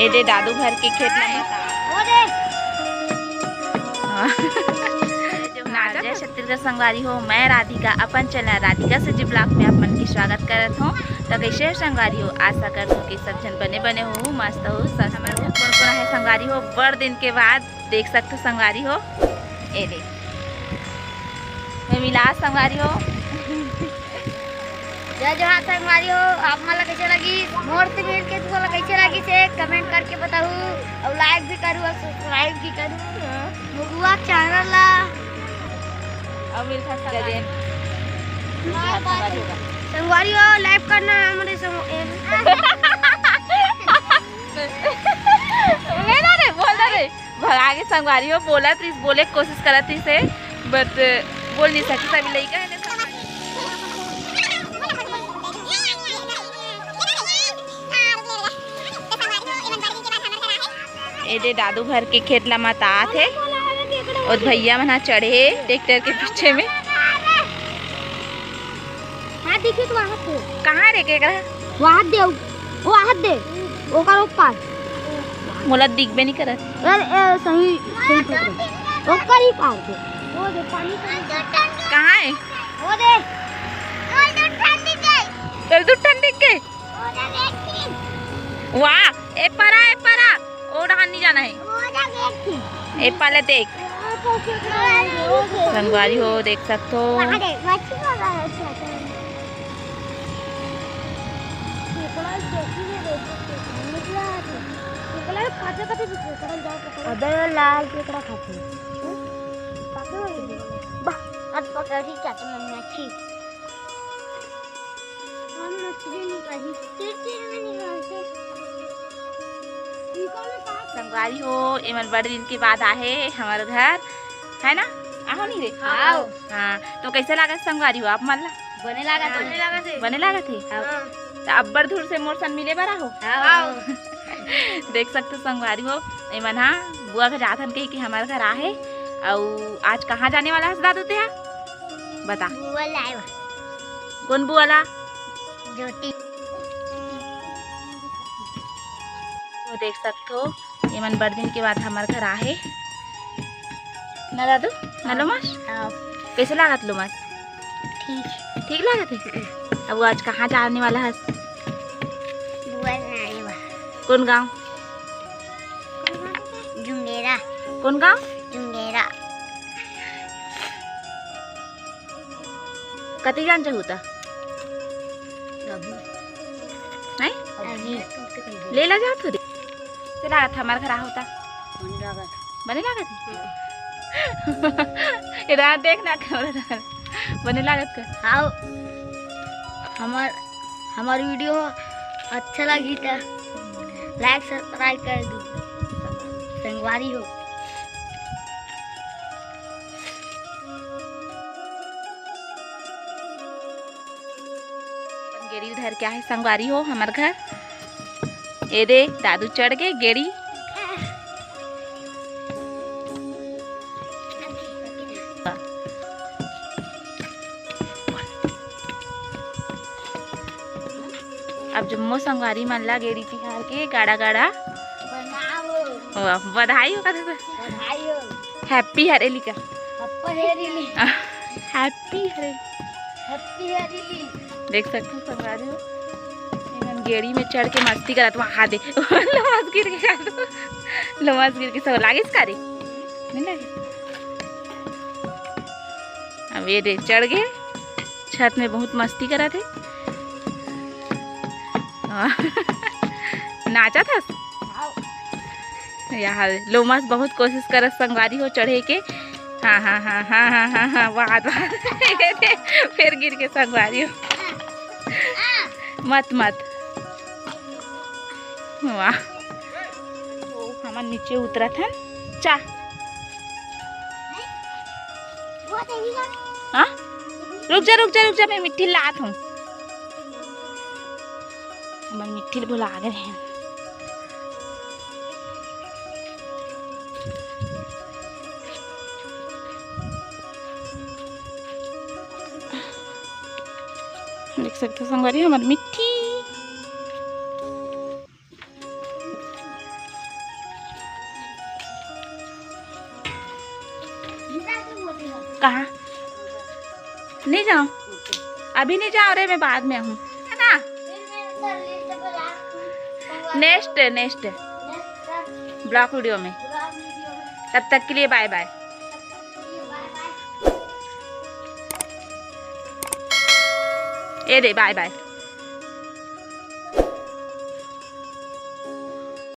ये दादू घर के खेत में जय छत्तीसगढ़ संगवारी हो। मैं राधिका अपन चैनल राधिका से जी ब्लॉग में अपन की स्वागत करत हूँ। तो कैसे संगवारी हो, आशा करत हूँ कि सब जन बने हो, मस्त हो। हमारे कौन कौन है संगवारी हो, बड़ दिन के बाद देख सकते हो संगवारी हो। ये देख मैं मिला संगवारी हो। जय जोहार संगवारी हो। आप मला कैसे लगी मोर से मिल के तुमला कैसे लगी से कमेंट करके बताऊ और लाइक भी करू और सब्सक्राइब भी करू मुगुआ चैनल ला और मिल था संगवारी हो। लाइव करना हमारे भगा के संगवारी हो बोला थी, बोले कोशिश करा थी से बट बोल नहीं सकती सभी लड़का है। ये दादू घर के खेत ला माता थे और भैया मना चढ़े ट्रैक्टर के पीछे में। हां देखिए तो वहां पे कहां रे के वहां दे वहां दे ओकर ऊपर मोला दिखबे नहीं करत। सही सही ओकर ही पार दे वो दे पानी कहां है वो दे कर दू ठंडी के वाह ए परा और नहीं जाना है। ए पहले देख संगवारी हो देख सकते हो। लाल केकड़ा खाते आज पकड़ी चाचा मम्मी अच्छी हम मछली निकाली तीर में निकालते संगवारी हो। एमन बड़े दिन के बाद आए हमारे घर है ना, आओ नहीं रे आओ। हाँ तो कैसे लगा संगवारी हो आप मतलब बने लगा थे तो अब बड़ दूर से मोर सन मिले बड़ा हो। आओ देख सकते हो संगवारी हो। एमन हाँ बुआ का जाथन कही कि हमारे घर आए और आज कहाँ जाने वाला है दादू ते बता। बुआ लाएगा कौन बुआ ला ज्योति तो देख सकते हो एमन बड़ दिन के बाद हमारे घर आए ना दादू ना लोमास कैसे लागत लोमास ठीक ठीक लागत है। अब वो आज कहाँ जाने वाला है बुआ लाएगा कौन गांव जुंगेरा कौन गांव जुंगेरा कति जान चाहूता नहीं अभी ले ला जा थोड़ी से लागत हमारे घर आ होता बने लागत इधर देखना कैमरा बने लागत का। आओ हमार वीडियो अच्छा लगी तो लाइक सब्सक्राइब कर दो संगवारी हो। गेड़ी उधर क्या है संगवारी हो हमारे घर। ये दे दादू चढ़ गए गेड़ी। अब जम्मो संगवारी मन ला गेड़ी तिहार के गाड़ा बधाई हो कथे बधाई हो हैप्पी हरेली का हैप्पी हैप्पी हरेली देख सकते हो संगवारी हो। एमन गेड़ी में चढ़ के मस्ती करत वहाँ दे लमास गिर के लमास गिर के सब लागे का रे नहीं लागे। अब ये दे चढ़ गए छत में बहुत मस्ती करा थे नाचा था यहाँ लोमास बहुत कोशिश कर संगवारी हो चढ़े के। हाँ हाँ हाँ हाँ हाँ हाँ हाँ बात फिर गिर के संगवारी हो मत वाह हमारे नीचे उतरा था चा हाँ रुक जा मैं मिट्टी लात हूँ। हमारे मिट्टी बोला आ गए हैं। देख सकते हो संगवारी हमारी मिट्टी कहाँ? नहीं जाऊँ? अभी नहीं जाऊँ रे, मैं बाद में हूँ, है ना? नेक्स्ट ब्लॉग वीडियो में। तब तक के लिए बाय बाय। ये दे बाय बाय।